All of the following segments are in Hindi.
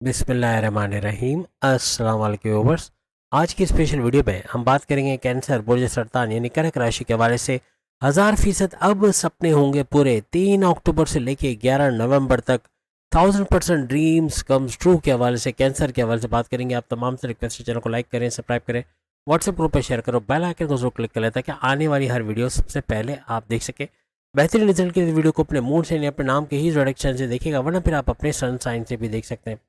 बिस्मिल्लाहिर्रहमानिर्रहीम। अस्सलाम वालेकुम व्यूअर्स। आज की स्पेशल वीडियो में हम बात करेंगे कैंसर, बुर्ज सरतान यानी कर्क राशि के हवाले से 1000% अब सपने होंगे पूरे। 3 अक्टूबर से लेके 11 नवंबर तक 1000% ड्रीम्स कम्स ट्रू के हवाले से, कैंसर के हवाले से बात करेंगे। आप तमाम से रिक्वेस्ट है, चैनल को लाइक करें, सब्सक्राइब करें, व्हाट्सएप ग्रुप पर शेयर करो, बेल आइकन को जरूर क्लिक कर लें ताकि आने वाली हर वीडियो सबसे पहले आप देख सकें। बेहतरीन रिजल्ट के लिए वीडियो को अपने मूड से यानी अपने नाम के ही डायरेक्शन से देखिएगा, वरना फिर आप अपने सन साइन से भी देख सकते हैं।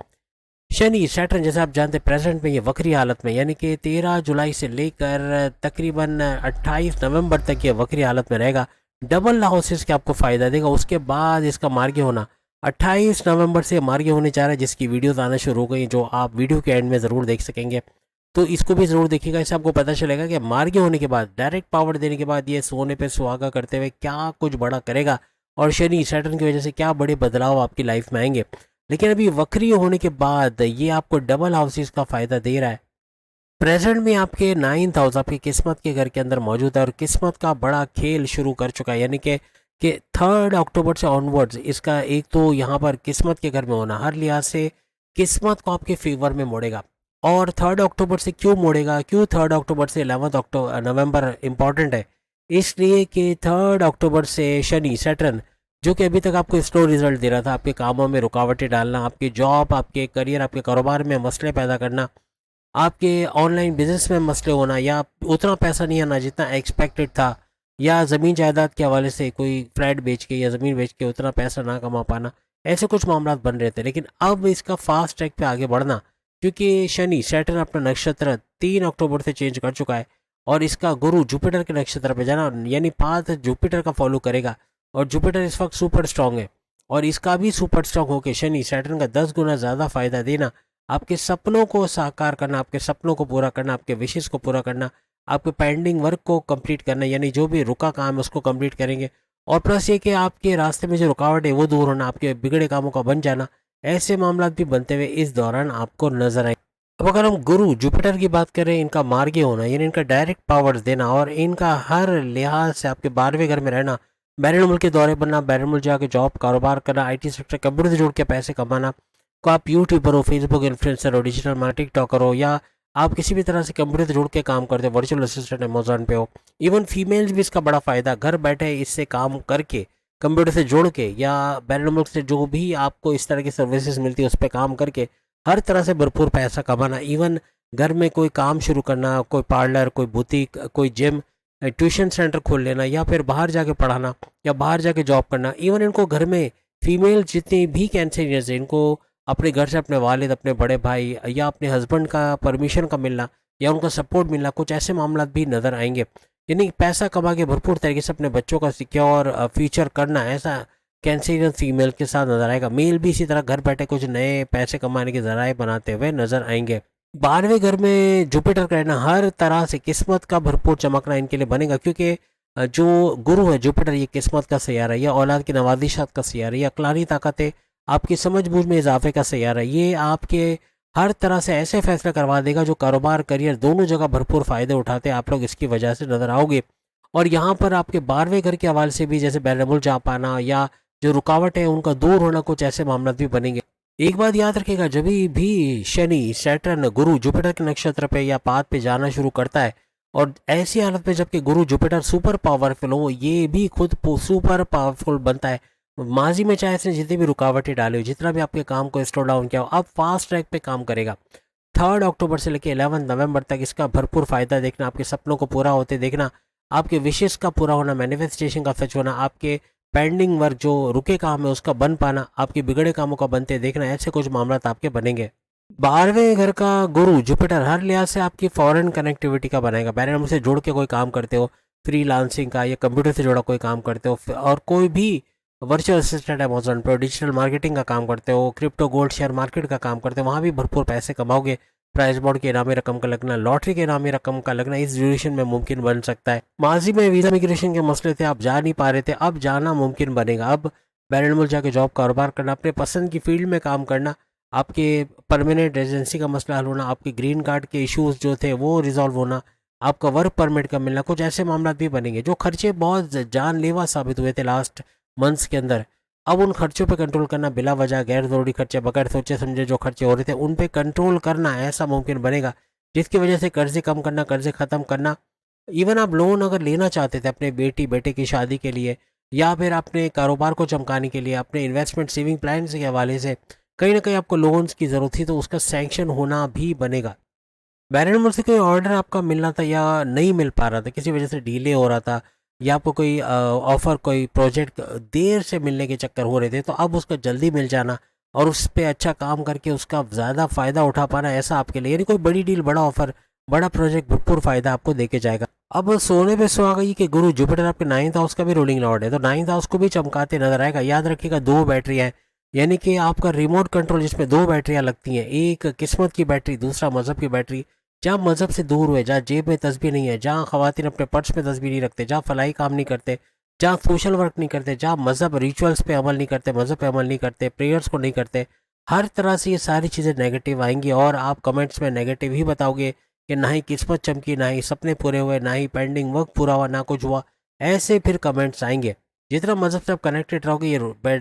शनि सैटर्न जैसे आप जानते हैं प्रेजेंट में ये वक्री हालत में, यानी कि 13 जुलाई से लेकर तकरीबन 28 नवंबर तक ये वक्री हालत में रहेगा। डबल हाउसेस के आपको फ़ायदा देगा। उसके बाद इसका मार्गी होना 28 नवंबर से मार्गी होने जा रहा है, जिसकी वीडियोस आना शुरू हो गई, जो आप वीडियो के एंड में ज़रूर देख सकेंगे। तो इसको भी ज़रूर देखिएगा, इससे आपको पता चलेगा कि मार्गी होने के बाद, डायरेक्ट पावर देने के बाद ये सोने पे सुहागा करते हुए क्या कुछ बड़ा करेगा और शनि सैटर्न की वजह से क्या बड़े बदलाव आपकी लाइफ में आएंगे। लेकिन अभी वक्री होने के बाद ये आपको डबल हाउसेस का फायदा दे रहा है। प्रेजेंट में आपके 9th हाउस आपकी किस्मत के घर के अंदर मौजूद है और किस्मत का बड़ा खेल शुरू कर चुका है, यानी कि 3 अक्टूबर से ऑनवर्ड्स इसका एक तो यहाँ पर किस्मत के घर में होना हर लिहाज से किस्मत को आपके फेवर में मोड़ेगा। और 3 अक्टूबर से क्यों मोड़ेगा, क्यों 3 अक्टूबर से 11 अक्टूबर नवंबर इंपॉर्टेंट है, इसलिए कि 3 अक्टूबर से शनि सैटर्न जो कि अभी तक आपको स्लो रिजल्ट दे रहा था, आपके कामों में रुकावटें डालना, आपकी जॉब, आपके करियर, आपके कारोबार में मसले पैदा करना, आपके ऑनलाइन बिजनेस में मसले होना, या उतना पैसा नहीं आना जितना एक्सपेक्टेड था, या ज़मीन जायदाद के हवाले से कोई फ्लैट बेच के या ज़मीन बेच के उतना पैसा ना कमा पाना, ऐसे कुछ मामला बन रहे थे। लेकिन अब इसका फास्ट ट्रैक पे आगे बढ़ना, क्योंकि शनि सैटर्न अपना नक्षत्र 3 अक्टूबर से चेंज कर चुका है और इसका गुरु जुपिटर के नक्षत्र पे जाना, यानी पाथ जुपिटर का फॉलो करेगा। और जुपिटर इस वक्त सुपर स्ट्रांग है और इसका भी सुपर स्ट्रांग होकर शनि सैटर्न का 10 गुना ज़्यादा फायदा देना, आपके सपनों को साकार करना, आपके सपनों को पूरा करना, आपके विशेष को पूरा करना, आपके पेंडिंग वर्क को कंप्लीट करना, यानी जो भी रुका काम है उसको कंप्लीट करेंगे। और प्लस ये कि आपके रास्ते में जो रुकावट है वो दूर होना, आपके बिगड़े कामों का बन जाना, ऐसे मामला भी बनते हुए इस दौरान आपको नजर आए। अब अगर हम गुरु जुपिटर की बात करें, इनका मार्गी होना यानी इनका डायरेक्ट पावर्स देना और इनका हर लिहाज से आपके 12वें घर में रहना, बैरून मुल्क के दौरे बनना, बैरून मुल्क जाके जॉब कारोबार करना, आईटी सेक्टर कंप्यूटर से जुड़ के पैसे कमाना, को आप यूट्यूबर हो, फेसबुक इन्फ्लुएंसर हो, डिजिटल मार्केटिंग टिकटॉकर हो, या आप किसी भी तरह से कंप्यूटर से जुड़ के काम करते हो, वर्चुअल असिस्टेंट अमेजोन पे हो। इवन फीमेल्स भी इसका बड़ा फ़ायदा, घर बैठे इससे काम करके, कंप्यूटर से जुड़ के या बैरून मुल्क से जो भी आपको इस तरह की सर्विसेज मिलती है उस पर काम करके हर तरह से भरपूर पैसा कमाना। इवन घर में कोई काम शुरू करना, कोई पार्लर, कोई बुटीक, कोई जिम, ट्यूशन सेंटर खोल लेना, या फिर बाहर जाके पढ़ाना या बाहर जाके जॉब करना। इवन इनको घर में फीमेल जितनी भी कैंसरियस है, इनको अपने घर से अपने वालिद, अपने बड़े भाई या अपने हस्बैंड का परमिशन का मिलना या उनका सपोर्ट मिलना, कुछ ऐसे मामला भी नज़र आएंगे। यानी पैसा कमा के भरपूर तरीके से अपने बच्चों का सिक्योर फ्यूचर करना, ऐसा कैंसरियन फीमेल के साथ नजर आएगा। मेल भी इसी तरह घर बैठे कुछ नए पैसे कमाने के जराए बनाते हुए नजर आएंगे। 12वें घर में जुपिटर का रहना हर तरह से किस्मत का भरपूर चमकना इनके लिए बनेगा, क्योंकि जो गुरु है जुपिटर, ये किस्मत का सैयारा है, या औलाद की नवाजिशात का सैयारा है, या अक्लानी ताकतें, आपकी समझ बूझ में इजाफे का सैयारा है। ये आपके हर तरह से ऐसे फैसले करवा देगा जो कारोबार करियर दोनों जगह भरपूर फ़ायदे उठाते हैं, आप लोग इसकी वजह से नज़र आओगे। और यहाँ पर आपके 12वें घर के हवाले से भी, जैसे बैरमुल जा पाना या जो रुकावट है उनका दूर होना, कुछ ऐसे मामला भी बनेंगे। एक बात याद रखिएगा, जब भी शनि सैटर्न गुरु जुपिटर के नक्षत्र पे या पाद पे जाना शुरू करता है, और ऐसी हालत में जबकि गुरु जुपिटर सुपर पावरफुल हो, ये भी खुद सुपर पावरफुल बनता है। माजी में चाहे इसने जितनी भी रुकावटें डाली हो, जितना भी आपके काम को स्लो डाउन किया हो, अब फास्ट ट्रैक पे काम करेगा। 3 अक्टूबर से लेकर 11 नवंबर तक इसका भरपूर फायदा देखना, आपके सपनों को पूरा होते देखना, आपके विशेष का पूरा होना, मैनिफेस्टेशन का सच होना, आपके पेंडिंग वर्क जो रुके काम है उसका बन पाना, आपके बिगड़े कामों का बनते देखना, ऐसे कुछ मामला आपके बनेंगे। 12वें घर का गुरु जुपिटर हर लिहाज से आपकी फॉरेन कनेक्टिविटी का बनाएगा। बैरन से जुड़ के कोई काम करते हो, फ्रीलांसिंग का या कंप्यूटर से जुड़ा कोई काम करते हो, और कोई भी वर्चुअल असिस्टेंट अमेजोन पे डिजिटल मार्केटिंग का काम करते हो, क्रिप्टो गोल्ड शेयर मार्केट का काम करते हो, वहाँ भी भरपूर पैसे कमाओगे। प्राइस बोर्ड के इनामी रकम का लगना, लॉटरी के इनामी रकम का लगना इस ड्यूरेशन में मुमकिन बन सकता है। माजी में वीज़ा इमिग्रेशन के मसले थे, आप जा नहीं पा रहे थे, अब जाना मुमकिन बनेगा। अब बैरून मुल्क जाके जॉब कारोबार करना, अपने पसंद की फील्ड में काम करना, आपके परमानेंट रेजिडेंसी का मसला हल होना, आपके ग्रीन कार्ड के इश्यूज जो थे वो रिजॉल्व होना, आपका वर्क परमिट का मिलना, कुछ ऐसे मामला भी बनेंगे। जो खर्चे बहुत जानलेवा साबित हुए थे लास्ट मंथ्स के अंदर, अब उन खर्चों पे कंट्रोल करना, बिला वजह गैर ज़रूरी खर्चे, बगैर सोचे समझे जो खर्चे हो रहे थे उन पे कंट्रोल करना ऐसा मुमकिन बनेगा, जिसकी वजह से कर्ज़े कम करना, कर्ज़े ख़त्म करना। इवन आप लोन अगर लेना चाहते थे अपने बेटी बेटे की शादी के लिए, या फिर अपने कारोबार को चमकाने के लिए, अपने इन्वेस्टमेंट सेविंग प्लान के हवाले से कहीं ना कहीं आपको लोन्स की ज़रूरत थी, तो उसका सैंक्शन होना भी बनेगा। बैरन से कोई ऑर्डर आपका मिलना था या नहीं मिल पा रहा था, किसी वजह से डिले हो रहा था, या आपको कोई ऑफ़र, कोई प्रोजेक्ट देर से मिलने के चक्कर हो रहे थे, तो अब उसका जल्दी मिल जाना और उस पे अच्छा काम करके उसका ज़्यादा फ़ायदा उठा पाना, ऐसा आपके लिए, यानी कोई बड़ी डील, बड़ा ऑफ़र, बड़ा प्रोजेक्ट भरपूर फ़ायदा आपको देके जाएगा। अब सोने पे सुहागा ये कि गुरु जुपिटर आपके 9th हाउस का भी रूलिंग लॉर्ड है, तो 9th हाउस को भी चमकाते नजर आएगा। याद रखिएगा 2 बैटरी है, यानी कि आपका रिमोट कंट्रोल जिसमें 2 बैटरियां लगती हैं, एक किस्मत की बैटरी, दूसरा मजहब की बैटरी। जहाँ मजहब से दूर हुए, जहाँ जेब में तस्बीह नहीं है, जहाँ खवातीन अपने पर्स में तस्बीह नहीं रखते, जहाँ फलाई काम नहीं करते, जहाँ सोशल वर्क नहीं करते, जहाँ मजहब रिचुअल्स पे अमल नहीं करते, मजहब पे अमल नहीं करते, प्रेयर्स को नहीं करते, हर तरह से ये सारी चीज़ें नेगेटिव आएंगी और आप कमेंट्स में नेगेटिव ही बताओगे कि ना ही किस्मत चमकी, ना ही सपने पूरे हुए, ना ही पेंडिंग वर्क पूरा हुआ, ना कुछ हुआ, ऐसे फिर कमेंट्स आएंगे। जितना मजहब से आप कनेक्टेड रहोगे,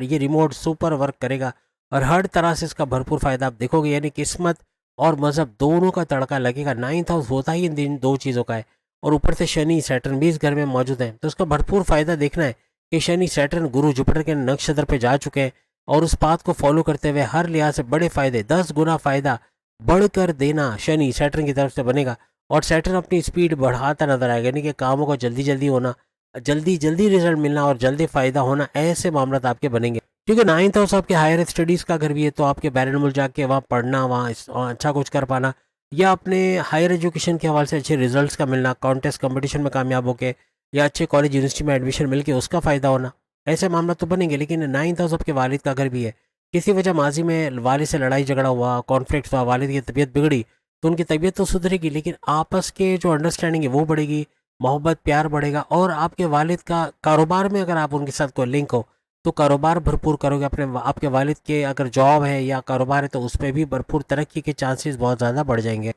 ये रिमोट सुपर वर्क करेगा और हर तरह से इसका भरपूर फ़ायदा आप देखोगे, यानी किस्मत और मजहब दोनों का तड़का लगेगा। 9th हाउस होता ही इन दिन 2 चीज़ों का है, और ऊपर से शनि सैटर्न भी इस घर में मौजूद है, तो उसका भरपूर फ़ायदा देखना है कि शनि सैटर्न गुरु जुपिटर के नक्षत्र पे जा चुके हैं और उस बात को फॉलो करते हुए हर लिहाज से बड़े फ़ायदे, 10 गुना फ़ायदा बढ़कर देना शनि सैटर्न की तरफ से बनेगा। और सैटर्न अपनी स्पीड बढ़ाता नजर आएगा, यानी कि कामों को जल्दी जल्दी होना, जल्दी जल्दी रिजल्ट मिलना और जल्दी फ़ायदा होना, ऐसे मामला आपके बनेंगे। क्योंकि 9th हाउस आपके हायर स्टडीज़ का घर भी है, तो आपके बैरन मुल्क जाके वहाँ पढ़ना, वहाँ अच्छा कुछ कर पाना, या अपने हायर एजुकेशन के हवाले से अच्छे रिजल्ट्स का मिलना, कॉन्टेस्ट कंपटीशन में कामयाब होके, या अच्छे कॉलेज यूनिवर्सिटी में एडमिशन मिलके उसका फ़ायदा होना, ऐसे मामला तो बनेंगे। लेकिन 9th हाउस आपके वालिद का घर भी है, किसी वजह माजी में वालिद से लड़ाई झगड़ा हुआ, कॉन्फ्लिक्ट हुआ, वालिद की तबीयत बिगड़ी, तो उनकी तबीयत तो सुधरेगी, लेकिन आपस के जो अंडरस्टैंडिंग है वो बढ़ेगी, मोहब्बत प्यार बढ़ेगा। और आपके वालिद का कारोबार में अगर आप उनके साथ कोई लिंक हो, तो कारोबार भरपूर करोगे अपने, आपके वालिद के अगर जॉब है या कारोबार है तो उसमें भी भरपूर तरक्की के चांसेस बहुत ज़्यादा बढ़ जाएंगे।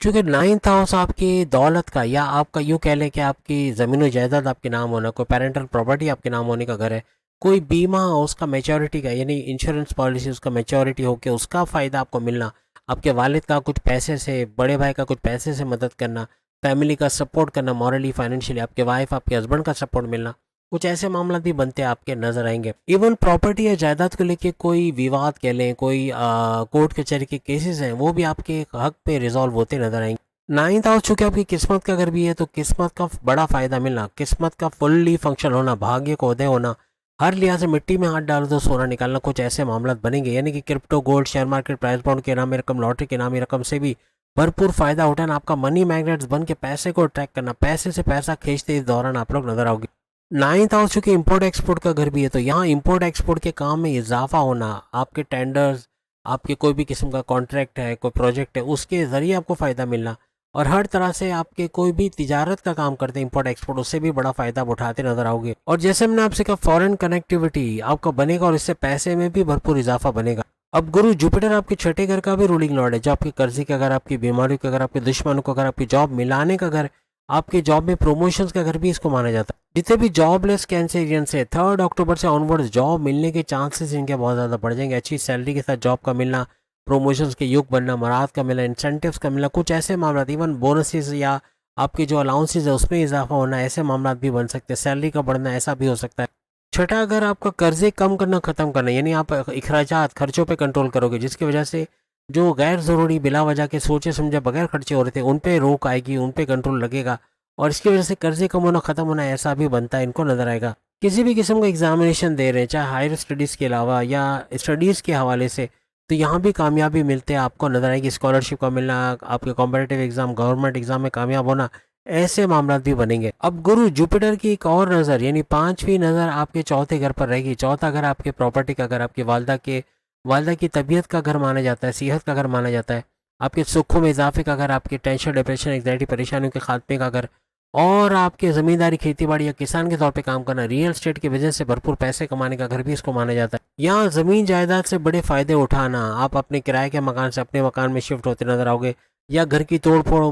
क्योंकि 9th हाउस आपकी दौलत का, या आपका यूँ कह लें कि आपकी ज़मीन व जायदाद आपके नाम होना, कोई पेरेंटल प्रॉपर्टी आपके नाम होने का घर है, कोई बीमा उसका मैच्योरिटी का, यानी इंश्योरेंस पॉलिसी उसका मैच्योरिटी हो के उसका फ़ायदा आपको मिलना, आपके वालिद का कुछ पैसे से, बड़े भाई का कुछ पैसे से मदद करना, फैमिली का सपोर्ट करना, मॉरली फाइनेंशियली, आपके वाइफ आपके हस्बैंड का सपोर्ट मिलना, कुछ ऐसे मामला भी बनते आपके नजर आएंगे। इवन प्रॉपर्टी या जायदाद को लेके कोई विवाद कह लें, कोई कोर्ट कचहरी के केसेस हैं, वो भी आपके हक पे रिजॉल्व होते नजर आएंगे। 9th हाउस चूंकि आपकी किस्मत का घर भी है, तो किस्मत का बड़ा फायदा मिलना, किस्मत का फुल्ली फंक्शन होना, भाग्य को उदय होना, हर लिहाज से मिट्टी में हाथ डालो तो सोना निकालना, कुछ ऐसे मामला बनेंगे। यानी कि crypto, gold, share market, price bond के नामी रकम, लॉटरी के नामी रकम से भी भरपूर फायदा उठाना, आपका मनी मैग्नेट्स बन के पैसे को ट्रैक करना, पैसे से पैसा खींचते इस दौरान आप लोग नजर आओगे। 9th हाउस चूंकि इंपोर्ट एक्सपोर्ट का घर भी है, तो यहाँ इंपोर्ट एक्सपोर्ट के काम में इजाफा होना, आपके टेंडर्स, आपके कोई भी किस्म का कॉन्ट्रैक्ट है, कोई प्रोजेक्ट है, उसके ज़रिए आपको फ़ायदा मिलना, और हर तरह से आपके कोई भी तिजारत का काम करते हैं इंपोर्ट एक्सपोर्ट, उससे भी बड़ा फ़ायदा आप उठाते नजर आओगे। और जैसे मैंने आपसे कहा, फॉरेन कनेक्टिविटी आपका बनेगा और इससे पैसे में भी भरपूर इजाफा बनेगा। अब गुरु जुपिटर आपके छठे घर का भी रूलिंग लॉर्ड है, जो आपके कर्जे के घर, आपकी बीमारियों के घर, आपके दुश्मनों को अगर, आपकी जॉब मिलाने का घर, आपके जॉब में प्रमोशंस का घर भी इसको माना जाता है। जितने भी जॉबलेस कैंसेरियंस है, 3 अक्टूबर से ऑनवर्ड्स जॉब मिलने के चांसेस इनके बहुत ज़्यादा बढ़ जाएंगे। अच्छी सैलरी के साथ जॉब का मिलना, प्रमोशंस के युग बनना, मराद का मिलना, इंसेंटिव्स का मिलना, कुछ ऐसे मामला, इवन बोनसेस या आपके जो अलाउंसेज है उसमें इजाफा होना, ऐसे मामला भी बन सकते हैं। सैलरी का बढ़ना, ऐसा भी हो सकता है। छठा, अगर आपका कर्जे कम करना, ख़त्म करना, यानी आप अखराजात, खर्चों पे कंट्रोल करोगे, जिसकी वजह से जो गैर ज़रूरी बिला वजह के सोचे समझे बगैर खर्चे हो रहे थे उन पे रोक आएगी, उन पे कंट्रोल लगेगा, और इसकी वजह से कर्जे कम होना, ख़त्म होना, ऐसा भी बनता है, इनको नज़र आएगा। किसी भी किस्म का एग्जामिनेशन दे रहे हैं, चाहे हायर स्टडीज़ के अलावा या स्टडीज़ के हवाले से, तो यहाँ भी कामयाबी मिलते हैं आपको नज़र आएगी। स्कॉलरशिप का मिलना, आपके कॉम्पिटिटिव एग्ज़ाम, गवर्नमेंट एग्ज़ाम में कामयाब होना, ऐसे मामला भी बनेंगे। अब गुरु जुपिटर की एक और नज़र, यानी 5वीं नज़र आपके चौथे घर पर रहेगी। चौथा घर आपके प्रॉपर्टी का घर, आपकी वालदा की तबीयत का घर माना जाता है, सेहत का घर माना जाता है, आपके सुखों में इजाफे का घर, आपके टेंशन, डिप्रेशन, एंग्जाइटी, परेशानियों के खात्मे का घर, और आपके ज़मींदारी, खेती बाड़ी या किसान के तौर पे काम करना, रियल एस्टेट के बिजनेस से भरपूर पैसे कमाने का घर भी इसको माना जाता है। यहाँ ज़मीन जायदाद से बड़े फ़ायदे उठाना, आप अपने किराए के मकान से अपने मकान में शिफ्ट होते नजर आओगे, या घर की तोड़ फोड़,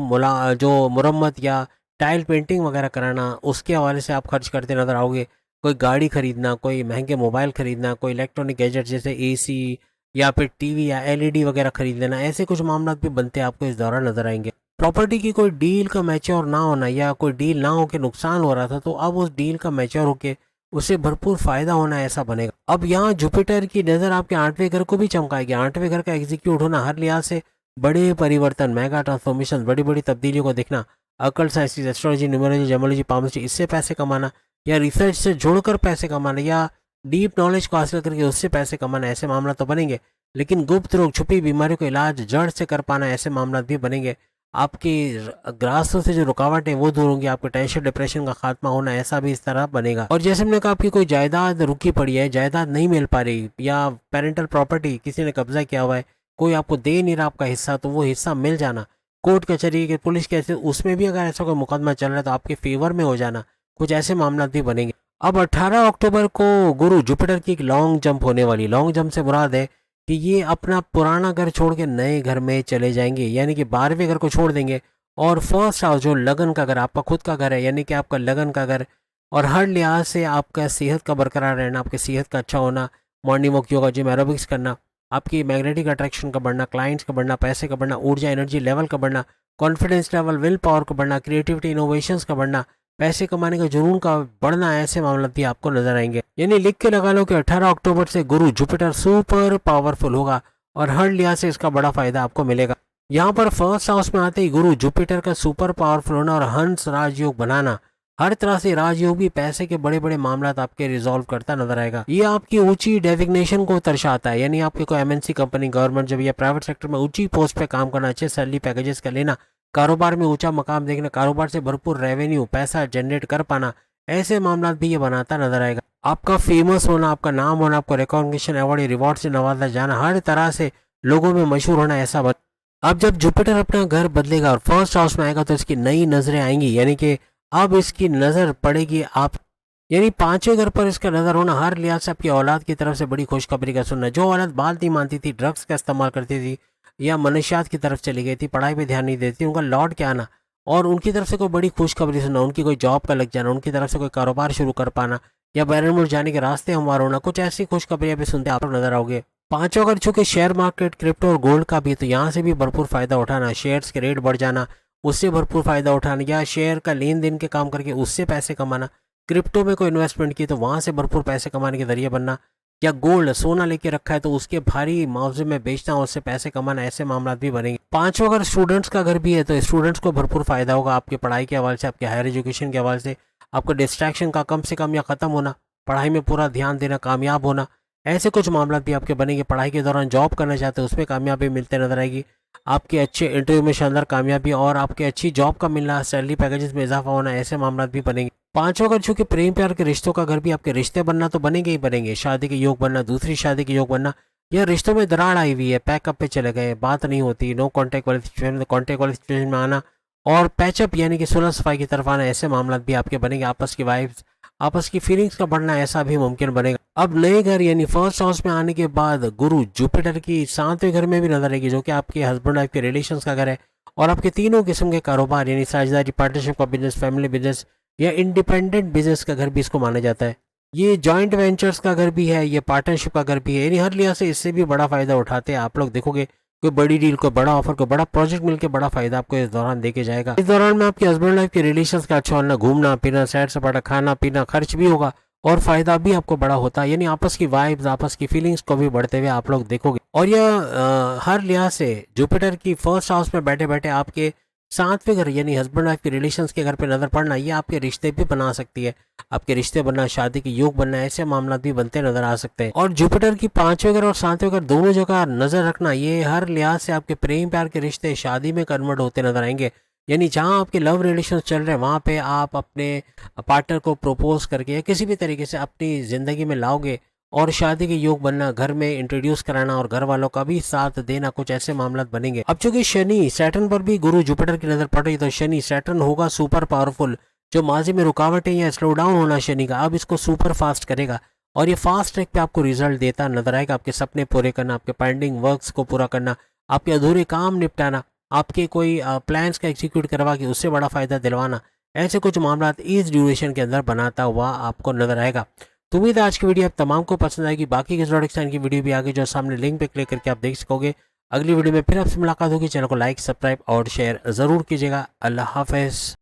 जो मुरम्मत या टाइल पेंटिंग वगैरह कराना, उसके हवाले से आप खर्च करते नजर आओगे। कोई गाड़ी खरीदना, कोई महंगे मोबाइल खरीदना, कोई इलेक्ट्रॉनिक गैजेट जैसे एसी या फिर टीवी या एलईडी वगैरह खरीद लेना, ऐसे कुछ मामला भी बनते आपको इस दौरान नजर आएंगे। प्रॉपर्टी की कोई डील का मैच्योर ना होना या कोई डील ना होकर नुकसान हो रहा था, तो अब उस डील का मैच्योर होके उससे भरपूर फायदा होना ऐसा बनेगा। अब यहाँ जुपिटर की नज़र आपके 8वें घर को भी चमकाएगी। 8वें घर का एग्जीक्यूट होना हर लिहाज से बड़े परिवर्तन, मेगा ट्रांसफॉर्मेशन, बड़ी बड़ी तब्दीलियों को देखना, occult science, astrology, numerology, gemology, palmology, इससे पैसे कमाना या रिसर्च से जुड़कर पैसे कमाना या डीप नॉलेज को हासिल करके उससे पैसे कमाना, ऐसे मामला तो बनेंगे। लेकिन गुप्त रोग, छुपी बीमारियों का इलाज जड़ से कर पाना, ऐसे मामला भी बनेंगे। आपकी ग्रासों से जो रुकावट है वो दूर होंगी, आपके टेंशन डिप्रेशन का खात्मा होना, ऐसा भी इस तरह बनेगा। और जैसे हमने कहा, आपकी कोई जायदाद रुकी पड़ी है, जायदाद नहीं मिल पा रही, या पेरेंटल प्रॉपर्टी किसी ने कब्जा किया हुआ है, कोई आपको दे नहीं रहा आपका हिस्सा, तो वो हिस्सा मिल जाना। कोर्ट कचहरी के पुलिस केस, उसमें भी अगर ऐसा कोई मुकदमा चल रहा है तो आपके फेवर में हो जाना, कुछ ऐसे मामला भी बनेंगे। अब 18 अक्टूबर को गुरु जुपिटर की एक लॉन्ग जंप होने वाली। लॉन्ग जंप से मुराद है कि ये अपना पुराना घर छोड़ के नए घर में चले जाएंगे, यानी कि 12वें घर को छोड़ देंगे और फर्स्ट हाउस जो लगन का घर, आपका खुद का घर है, यानी कि आपका लगन का घर, और हर लिहाज से आपका सेहत का बरकरार रहना, आपकी सेहत का अच्छा होना, morning walk, yoga, gym, aerobics करना, आपकी मैग्नेटिक अट्रैक्शन का बढ़ना, क्लाइंट्स का बढ़ना, पैसे का बढ़ना, ऊर्जा एनर्जी लेवल का बढ़ना, कॉन्फिडेंस लेवल, विल पावर का बढ़ना, क्रिएटिविटी इनोवेशंस का बढ़ना, पैसे कमाने का जुनून का बढ़ना, ऐसे मामला भी आपको नजर आएंगे। यानी लिख के लगा लो कि 18 अक्टूबर से गुरु जुपिटर सुपर पावरफुल होगा और हर लिहाज से इसका बड़ा फायदा आपको मिलेगा। यहाँ पर फर्स्ट हाउस में आते ही गुरु जुपिटर का सुपर पावरफुल होना और हंस राजयोग बनाना, हर तरह से राजयोग भी पैसे के बड़े बड़े मामला आपके रिजॉल्व करता नजर आएगा। ये आपकी ऊंची डेजिग्नेशन को दर्शाता है, यानी आपके कोई एमएनसी कंपनी, गवर्नमेंट जब या प्राइवेट सेक्टर में ऊंची पोस्ट पे काम करना, अच्छे सैलरी पैकेजेस का लेना, कारोबार में ऊंचा मकाम देखना, कारोबार से भरपूर रेवेन्यू, पैसा जनरेट कर पाना, ऐसे मामला भी ये बनाता नजर आएगा। आपका फेमस होना, आपका नाम होना, आपको रिकॉग्निशन, अवार्ड, रिवॉर्ड से नवाजा जाना, हर तरह से लोगों में मशहूर होना, ऐसा बन। अब जब जुपिटर अपना घर बदलेगा और फर्स्ट हाउस में आएगा तो इसकी नई नजरें आएंगी, यानी कि अब इसकी नजर पड़ेगी आप, यानी 5वें घर पर इसका नजर होना हर लिहाज से आपकी औलाद की तरफ से बड़ी खुशखबरी का सुनना। जो औलाद बात नहीं मानती थी, ड्रग्स का इस्तेमाल करती थी या मनशियात की तरफ चली गई थी, पढ़ाई पे ध्यान नहीं देती, उनका लौट के आना और उनकी तरफ से कोई बड़ी खुशखबरी सुनना, उनकी कोई जॉब का लग जाना, उनकी तरफ से कोई कारोबार शुरू कर पाना या बैरन मुल्क जाने के रास्ते हमवार होना, कुछ ऐसी खुशखबरियां भी सुनते आप लोग नजर आओगे। 5वां घर चूंकि शेयर मार्केट, क्रिप्टो और गोल्ड का भी, तो यहाँ से भी भरपूर फायदा उठाना, शेयर्स के रेट बढ़ जाना, उससे भरपूर फायदा उठाना, या शेयर का लेन देन के काम करके उससे पैसे कमाना, क्रिप्टो में कोई इन्वेस्टमेंट की तो वहां से भरपूर पैसे कमाने के जरिए बनना, या गोल्ड सोना लेके रखा है तो उसके भारी मुआवजे में बेचना, उससे पैसे कमाना, ऐसे मामला भी बनेंगे। 5वां अगर स्टूडेंट्स का घर भी है तो स्टूडेंट्स को भरपूर फायदा होगा, आपकी पढ़ाई के हवाले से, आपके हायर एजुकेशन के हवाले से, आपका डिस्ट्रैक्शन का कम से कम या खत्म होना, पढ़ाई में पूरा ध्यान देना, कामयाब होना, ऐसे कुछ मामला भी आपके बनेंगे। पढ़ाई के दौरान जॉब करना चाहते हैं उसमें कामयाबी मिलते नजर आएगी, आपके अच्छे इंटरव्यू में शानदार कामयाबी और आपके अच्छी जॉब का मिलना, सैलरी पैकेजेस में इजाफा होना, ऐसे मामला भी बनेंगे। 5वां घर चूंकि प्रेम प्यार के रिश्तों का घर भी, आपके रिश्ते बनना तो बनेंगे ही बनेंगे, शादी के योग बनना, दूसरी शादी के योग बनना, या रिश्तों में दरार आई हुई है, पैकअप पे चले गए, बात नहीं होती, नो कॉन्टैक्ट वाली सिचुएशन, कॉन्टैक्ट वाली सिचुएशन में आना और पैचअप यानी कि सुलह सफाई की तरफ आना, ऐसे मामला भी आपके बनेंगे। आपस की वाइब्स, आपस की फीलिंग्स का बढ़ना, ऐसा भी मुमकिन बनेगा। अब नए घर यानी फर्स्ट हाउस में आने के बाद गुरु जुपिटर की 7वें घर में भी नजर आएगी, जो कि आपके हस्बैंड वाइफ के रिलेशंस का घर है और आपके तीनों किस्म के कारोबार यानी साझेदारी, पार्टनरशिप का बिजनेस, फैमिली बिजनेस या इंडिपेंडेंट बिजनेस का घर भी इसको माना जाता है। ये जॉइंट वेंचर्स का घर भी है, ये पार्टनरशिप का घर भी है, यानी हर लिहाज से इससे भी बड़ा फायदा उठाते हैं आप लोग। देखोगे कोई बड़ी डील, कोई बड़ा ऑफर, कोई बड़ा प्रोजेक्ट मिलकर बड़ा फायदा आपको इस दौरान देके जाएगा। इस दौरान में आपके हस्बैंड वाइफ के रिलेशंस का अच्छा होना, घूमना फिरना, सैर सपाटा, खाना पीना, खर्च भी होगा और फायदा भी आपको बड़ा होता है, यानी आपस की वाइब्स, आपस की फीलिंग्स को भी बढ़ते हुए आप लोग देखोगे। और यह हर लिहाज से जुपिटर की फर्स्ट हाउस में बैठे बैठे आपके 7वें घर यानी हस्बैंड वाइफ के रिलेशंस के घर पे नजर पड़ना, ये आपके रिश्ते भी बना सकती है, आपके रिश्ते बनना, शादी के योग बनना, ऐसे मामला भी बनते नजर आ सकते हैं। और जुपिटर की 5वें घर और 7वें घर दोनों जगह नजर रखना, ये हर लिहाज से आपके प्रेम प्यार के रिश्ते शादी में कन्वर्ट होते नजर आएंगे, यानी जहां आपके लव रिलेशन चल रहे हैं वहां पे आप अपने पार्टनर को प्रपोज करके या किसी भी तरीके से अपनी ज़िंदगी में लाओगे और शादी के योग बनना, घर में इंट्रोड्यूस कराना और घर वालों का भी साथ देना, कुछ ऐसे मामला बनेंगे। अब चूंकि शनि सैटर्न पर भी गुरु जुपिटर की नजर पड़ रही तो शनि सैटर्न होगा सुपर पावरफुल, जो माजी में रुकावटें या स्लो डाउन होना शनि का अब इसको सुपर फास्ट करेगा और ये फास्ट ट्रैक पे आपको रिजल्ट देता नजर आएगा। आपके सपने पूरे करना, आपके पेंडिंग वर्क्स को पूरा करना, आपके अधूरे काम निपटाना, आपके कोई प्लान्स का एग्जीक्यूट करवा के उससे बड़ा फायदा दिलवाना, ऐसे कुछ मामला इस ड्यूरेशन के अंदर बनाता हुआ आपको नजर आएगा। तो उम्मीद है आज की वीडियो आप तमाम को पसंद आएगी। बाकी के प्रोडक्शन की वीडियो भी आगे जो सामने लिंक पे क्लिक करके आप देख सकोगे। अगली वीडियो में फिर आपसे मुलाकात होगी। चैनल को लाइक, सब्सक्राइब और शेयर जरूर कीजिएगा। अल्लाह हाफिज।